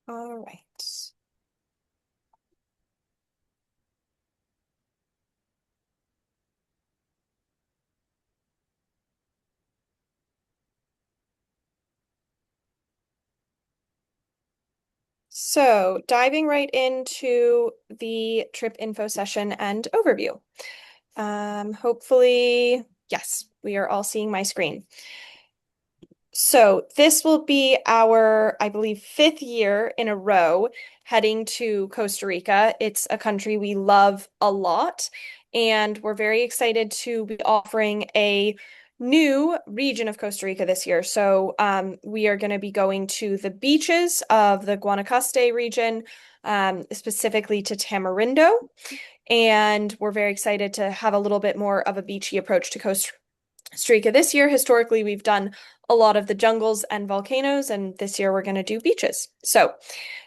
All right. So, diving right into the trip info session and overview. Hopefully, yes, we are all seeing my screen. So this will be our, I believe, fifth year in a row heading to Costa Rica. It's a country we love a lot, and we're very excited to be offering a new region of Costa Rica this year. So we are going to be going to the beaches of the Guanacaste region, specifically to Tamarindo, and we're very excited to have a little bit more of a beachy approach to Costa Rica this year. Historically, we've done a lot of the jungles and volcanoes, and this year we're going to do beaches. So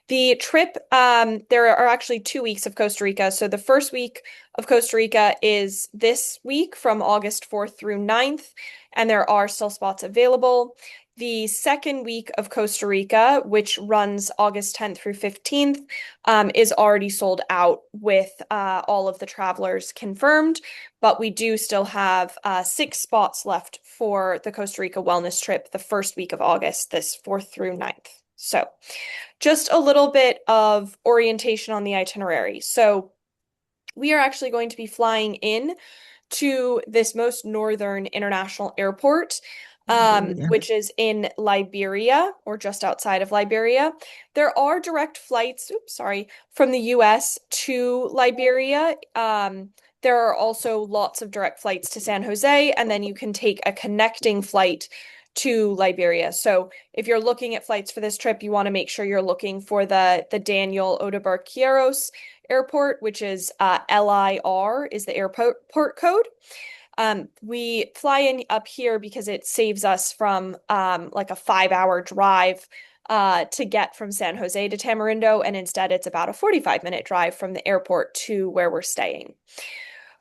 the trip, there are actually 2 weeks of Costa Rica. So the first week of Costa Rica is this week from August 4th through 9th, and there are still spots available. The second week of Costa Rica, which runs August 10th through 15th, is already sold out with all of the travelers confirmed, but we do still have 6 spots left for the Costa Rica wellness trip the first week of August, this 4th through 9th. So just a little bit of orientation on the itinerary. So we are actually going to be flying in to this most northern international airport, which is in Liberia or just outside of Liberia. There are direct flights, oops, sorry, from the US to Liberia. There are also lots of direct flights to San Jose, and then you can take a connecting flight to Liberia. So if you're looking at flights for this trip, you want to make sure you're looking for the Daniel Odebar Airport, which is LIR is the airport code. We fly in up here because it saves us from like a 5 hour drive to get from San Jose to Tamarindo, and instead it's about a 45-minute drive from the airport to where we're staying.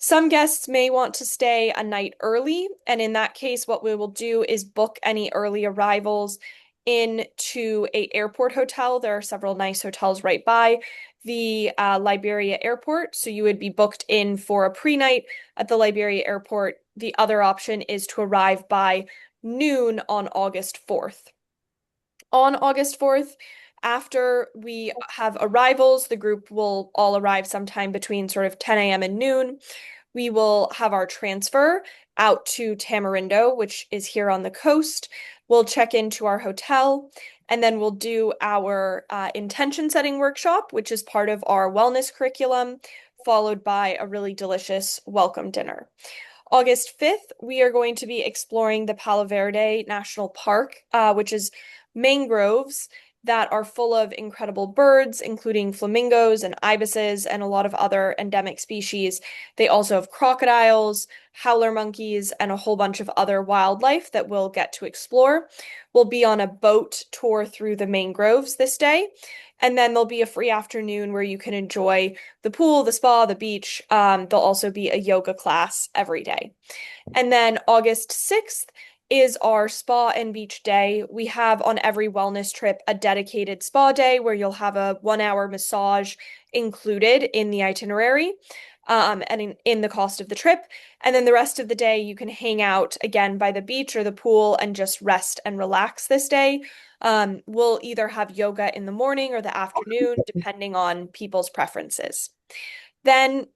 Some guests may want to stay a night early, and in that case, what we will do is book any early arrivals into a airport hotel. There are several nice hotels right by the Liberia airport, so you would be booked in for a pre-night at the Liberia airport. The other option is to arrive by noon on August 4th. On August 4th, after we have arrivals, the group will all arrive sometime between sort of 10 a.m. and noon. We will have our transfer out to Tamarindo, which is here on the coast. We'll check into our hotel, and then we'll do our intention setting workshop, which is part of our wellness curriculum, followed by a really delicious welcome dinner. August 5th, we are going to be exploring the Palo Verde National Park, which is mangroves that are full of incredible birds, including flamingos and ibises and a lot of other endemic species. They also have crocodiles, howler monkeys, and a whole bunch of other wildlife that we'll get to explore. We'll be on a boat tour through the mangroves this day. And then there'll be a free afternoon where you can enjoy the pool, the spa, the beach. There'll also be a yoga class every day. And then August 6th is our spa and beach day. We have on every wellness trip a dedicated spa day where you'll have a 1 hour massage included in the itinerary, and in the cost of the trip. And then the rest of the day, you can hang out again by the beach or the pool and just rest and relax this day. We'll either have yoga in the morning or the afternoon, depending on people's preferences. Then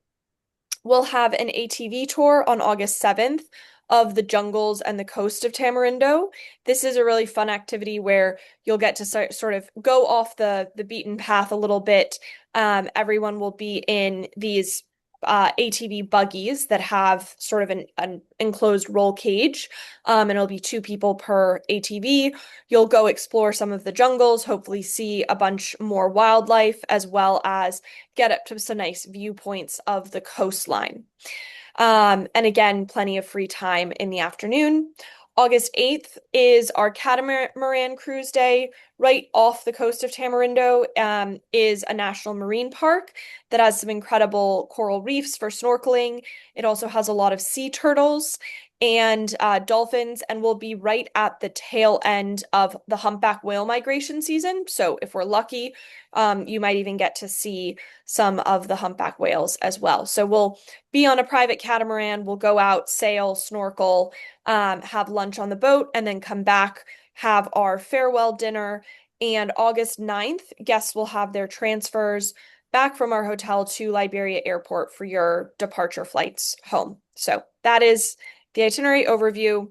we'll have an ATV tour on August 7th of the jungles and the coast of Tamarindo. This is a really fun activity where you'll get to sort of go off the beaten path a little bit. Everyone will be in these ATV buggies that have sort of an enclosed roll cage, and it'll be 2 people per ATV. You'll go explore some of the jungles, hopefully see a bunch more wildlife, as well as get up to some nice viewpoints of the coastline. And again, plenty of free time in the afternoon. August 8th is our catamaran cruise day. Right off the coast of Tamarindo is a national marine park that has some incredible coral reefs for snorkeling. It also has a lot of sea turtles. and dolphins, and we'll be right at the tail end of the humpback whale migration season. So if we're lucky, you might even get to see some of the humpback whales as well. So we'll be on a private catamaran, we'll go out, sail, snorkel, have lunch on the boat, and then come back, have our farewell dinner. And August 9th, guests will have their transfers back from our hotel to Liberia Airport for your departure flights home. So that is the itinerary overview,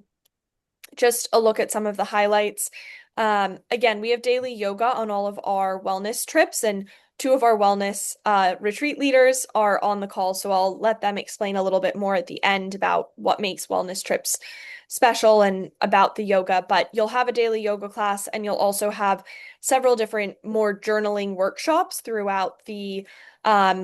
just a look at some of the highlights. Again, we have daily yoga on all of our wellness trips, and two of our wellness retreat leaders are on the call, so I'll let them explain a little bit more at the end about what makes wellness trips special and about the yoga. But you'll have a daily yoga class, and you'll also have several different more journaling workshops throughout the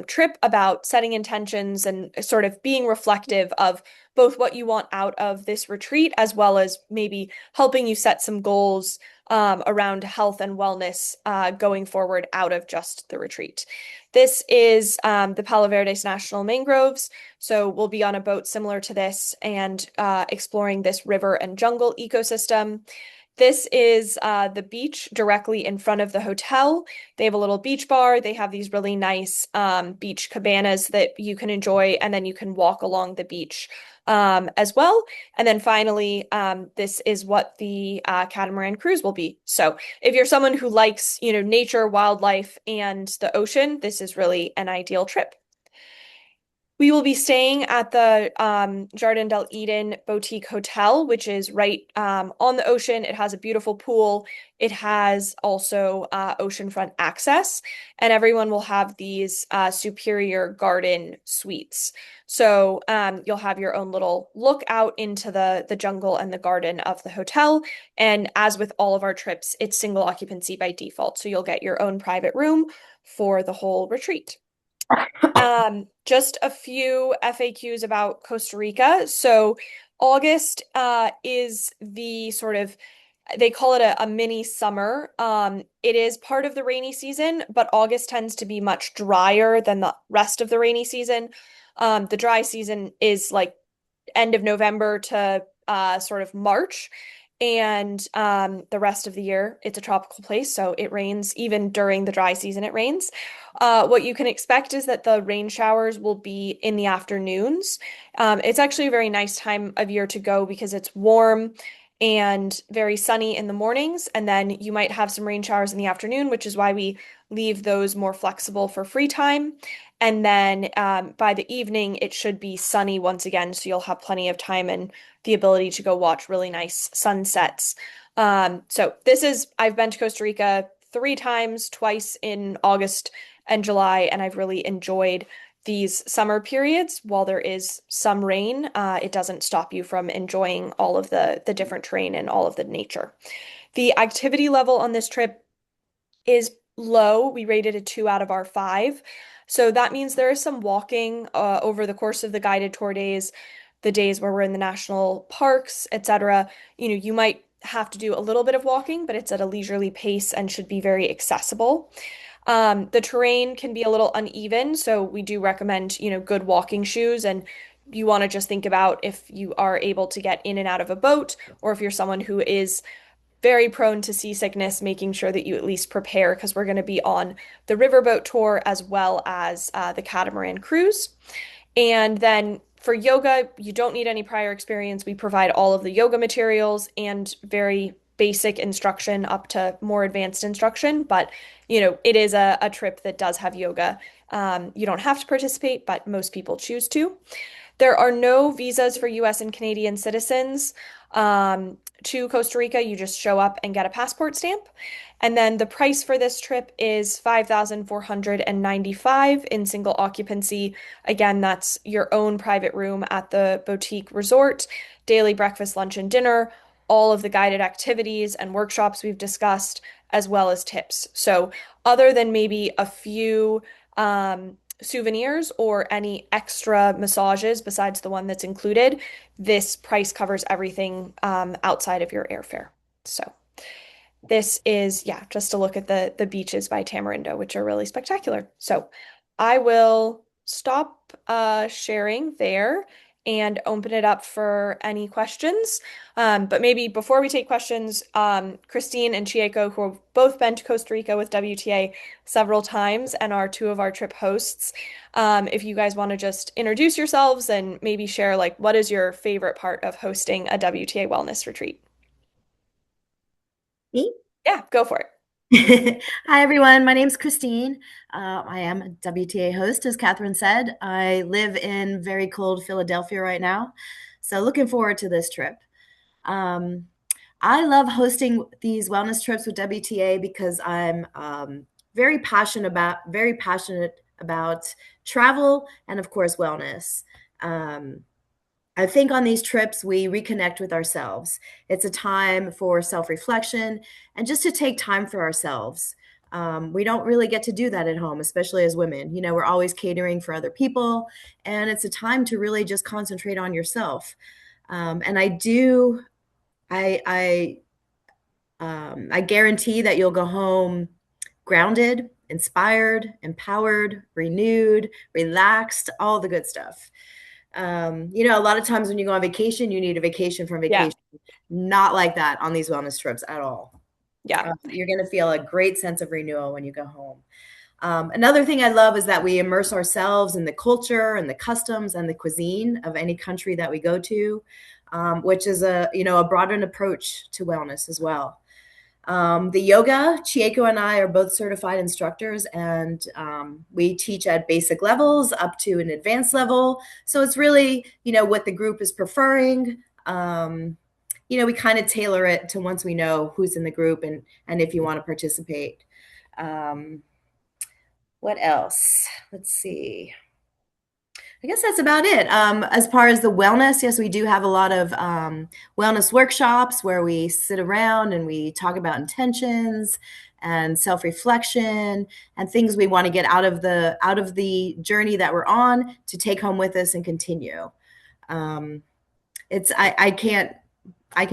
trip about setting intentions and sort of being reflective of both what you want out of this retreat as well as maybe helping you set some goals around health and wellness going forward out of just the retreat. This is the Palo Verdes National Mangroves. So we'll be on a boat similar to this and exploring this river and jungle ecosystem. This is the beach directly in front of the hotel. They have a little beach bar. They have these really nice beach cabanas that you can enjoy, and then you can walk along the beach as well. And then finally, this is what the catamaran cruise will be. So if you're someone who likes, nature, wildlife, and the ocean, this is really an ideal trip. We will be staying at the Jardin del Eden Boutique Hotel, which is right on the ocean. It has a beautiful pool. It has also oceanfront access, and everyone will have these superior garden suites. So you'll have your own little look out into the jungle and the garden of the hotel. And as with all of our trips, it's single occupancy by default. So you'll get your own private room for the whole retreat. Just a few FAQs about Costa Rica. So August is the sort of they call it a mini summer. It is part of the rainy season, but August tends to be much drier than the rest of the rainy season. The dry season is like end of November to sort of March. And the rest of the year, it's a tropical place, so it rains. Even during the dry season, it rains. What you can expect is that the rain showers will be in the afternoons. It's actually a very nice time of year to go because it's warm and very sunny in the mornings, and then you might have some rain showers in the afternoon, which is why we leave those more flexible for free time. And then by the evening, it should be sunny once again, so you'll have plenty of time and the ability to go watch really nice sunsets. So I've been to Costa Rica 3 times, twice in August and July, and I've really enjoyed these summer periods. While there is some rain, it doesn't stop you from enjoying all of the different terrain and all of the nature. The activity level on this trip is low. We rated a 2 out of our 5. So that means there is some walking over the course of the guided tour days, the days where we're in the national parks, etc. You might have to do a little bit of walking, but it's at a leisurely pace and should be very accessible. The terrain can be a little uneven, so we do recommend, good walking shoes, and you want to just think about if you are able to get in and out of a boat, or if you're someone who is very prone to seasickness, making sure that you at least prepare because we're going to be on the riverboat tour as well as the catamaran cruise. And then for yoga, you don't need any prior experience. We provide all of the yoga materials and very basic instruction up to more advanced instruction. But, it is a trip that does have yoga. You don't have to participate, but most people choose to. There are no visas for US and Canadian citizens to Costa Rica. You just show up and get a passport stamp. And then the price for this trip is $5,495 in single occupancy. Again, that's your own private room at the boutique resort, daily breakfast, lunch, and dinner, all of the guided activities and workshops we've discussed, as well as tips. So other than maybe a few souvenirs or any extra massages besides the one that's included, this price covers everything outside of your airfare. So this is, yeah, just to look at the beaches by Tamarindo, which are really spectacular. So I will stop sharing there and open it up for any questions. But maybe before we take questions, Christine and Chieko, who have both been to Costa Rica with WTA several times and are two of our trip hosts, if you guys want to just introduce yourselves and maybe share like what is your favorite part of hosting a WTA wellness retreat? Me? Yeah, go for it. Hi, everyone. My name's Christine. I am a WTA host, as Catherine said. I live in very cold Philadelphia right now, so looking forward to this trip. Um, I love hosting these wellness trips with WTA because I'm very passionate about travel and, of course, wellness. Um, I think on these trips, we reconnect with ourselves. It's a time for self reflection and just to take time for ourselves. We don't really get to do that at home, especially as women. You know, we're always catering for other people, and it's a time to really just concentrate on yourself. And I guarantee that you'll go home grounded, inspired, empowered, renewed, relaxed, all the good stuff. A lot of times when you go on vacation, you need a vacation from Yeah, vacation. Not like that on these wellness trips at all. yeah. You're going to feel a great sense of renewal when you go home. Another thing I love is that we immerse ourselves in the culture and the customs and the cuisine of any country that we go to, which is a broadened approach to wellness as well. The yoga, Chieko and I are both certified instructors, and we teach at basic levels up to an advanced level. So it's really, what the group is preferring. We kind of tailor it to once we know who's in the group and if you want to participate. Um, what else? Let's see. I guess that's about it. As far as the wellness, yes, we do have a lot of wellness workshops where we sit around and we talk about intentions and self-reflection and things we want to get out of the journey that we're on to take home with us and continue. Um, it's I can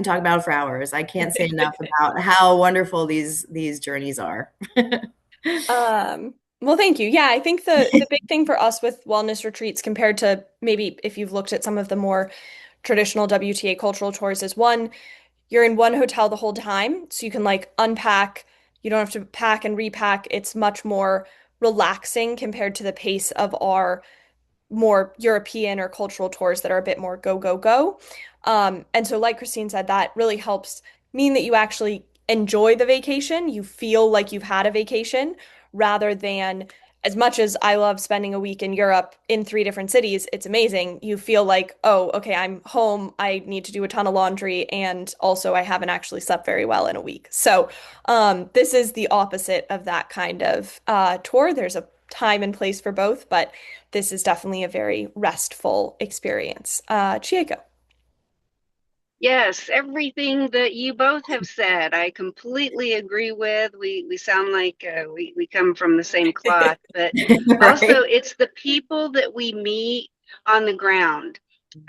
talk about it for hours. I can't say enough about how wonderful these journeys are. Well, thank you. Yeah, I think the big thing for us with wellness retreats compared to maybe if you've looked at some of the more traditional WTA cultural tours is one, you're in one hotel the whole time, so you can like unpack. You don't have to pack and repack. It's much more relaxing compared to the pace of our more European or cultural tours that are a bit more go, go, go. And so, like Christine said, that really helps mean that you actually enjoy the vacation. You feel like you've had a vacation rather than as much as I love spending a week in Europe in three different cities, it's amazing. You feel like, oh, okay, I'm home. I need to do a ton of laundry. And also, I haven't actually slept very well in a week. So, this is the opposite of that kind of tour. There's a time and place for both, but this is definitely a very restful experience. Chieko. Yes, everything that you both have said, I completely agree with. We sound like we come from the same cloth, but Right? also it's the people that we meet on the ground.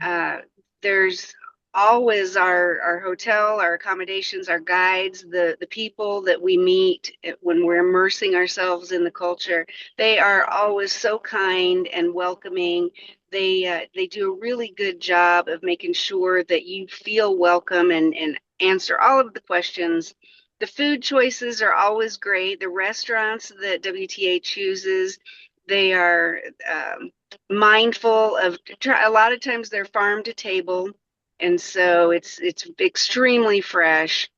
Uh, there's always our hotel, our accommodations, our guides, the people that we meet when we're immersing ourselves in the culture. They are always so kind and welcoming. They do a really good job of making sure that you feel welcome and answer all of the questions. The food choices are always great. The restaurants that WTA chooses, they are mindful of. A lot of times they're farm to table, and so it's extremely fresh.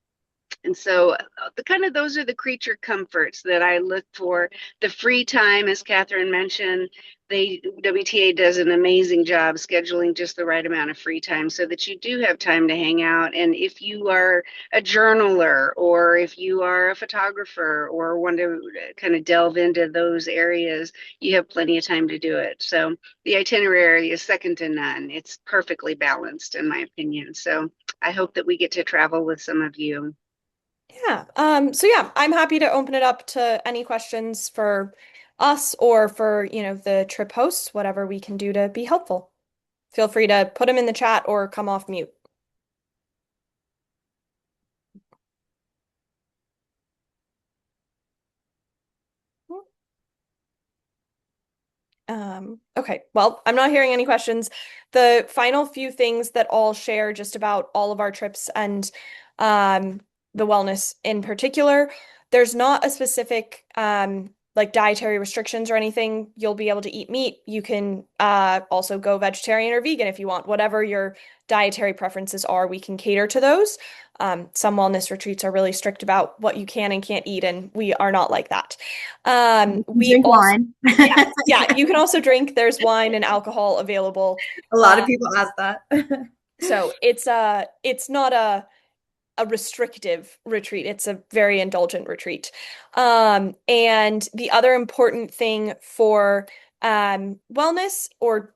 And so the kind of those are the creature comforts that I look for. The free time, as Catherine mentioned, WTA does an amazing job scheduling just the right amount of free time so that you do have time to hang out. And if you are a journaler or if you are a photographer or want to kind of delve into those areas, you have plenty of time to do it. So the itinerary is second to none. It's perfectly balanced, in my opinion. So I hope that we get to travel with some of you. Yeah. So yeah, I'm happy to open it up to any questions for us or for, the trip hosts, whatever we can do to be helpful. Feel free to put them in the chat or come off mute. Okay, well, I'm not hearing any questions. The final few things that all share just about all of our trips and um, the wellness in particular, there's not a specific like dietary restrictions or anything. You'll be able to eat meat. You can also go vegetarian or vegan if you want. Whatever your dietary preferences are, we can cater to those. Some wellness retreats are really strict about what you can and can't eat, and we are not like that. We Drink also wine. Yes. Yeah, you can also drink. There's wine and alcohol available. A lot Uh, of people ask that. so it's not a restrictive retreat. It's a very indulgent retreat. And the other important thing for wellness or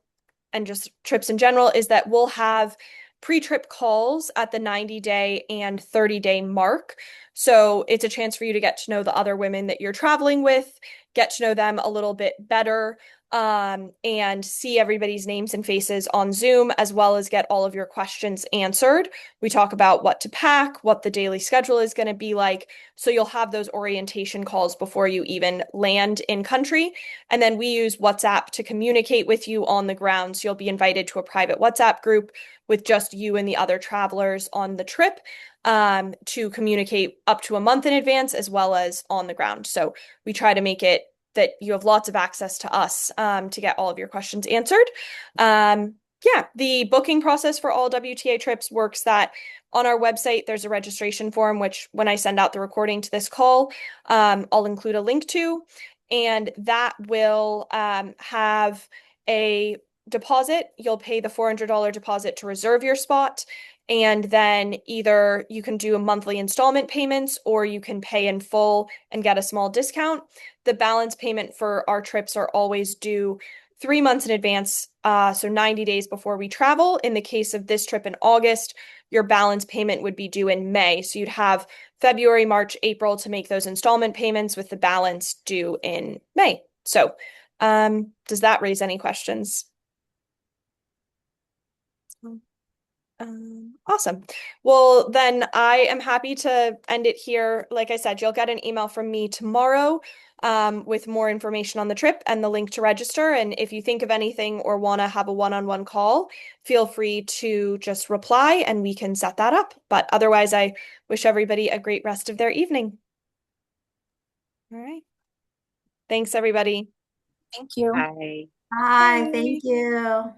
and just trips in general is that we'll have pre-trip calls at the 90-day and 30-day mark. So it's a chance for you to get to know the other women that you're traveling with, get to know them a little bit better, and see everybody's names and faces on Zoom, as well as get all of your questions answered. We talk about what to pack, what the daily schedule is going to be like. So you'll have those orientation calls before you even land in country. And then we use WhatsApp to communicate with you on the ground. So you'll be invited to a private WhatsApp group with just you and the other travelers on the trip to communicate up to a month in advance as well as on the ground. So we try to make it that you have lots of access to us to get all of your questions answered. Yeah, the booking process for all WTA trips works that on our website, there's a registration form, which when I send out the recording to this call, I'll include a link to. And that will have a deposit. You'll pay the $400 deposit to reserve your spot. And then either you can do a monthly installment payments or you can pay in full and get a small discount. The balance payment for our trips are always due 3 months in advance, so 90 days before we travel. In the case of this trip in August, your balance payment would be due in May. So you'd have February, March, April to make those installment payments with the balance due in May. So, does that raise any questions? Awesome. Well, then I am happy to end it here. Like I said, you'll get an email from me tomorrow with more information on the trip and the link to register. And if you think of anything or want to have a one-on-one call, feel free to just reply and we can set that up. But otherwise, I wish everybody a great rest of their evening. All right. Thanks, everybody. Thank you. Bye. Hi, thank Bye. you.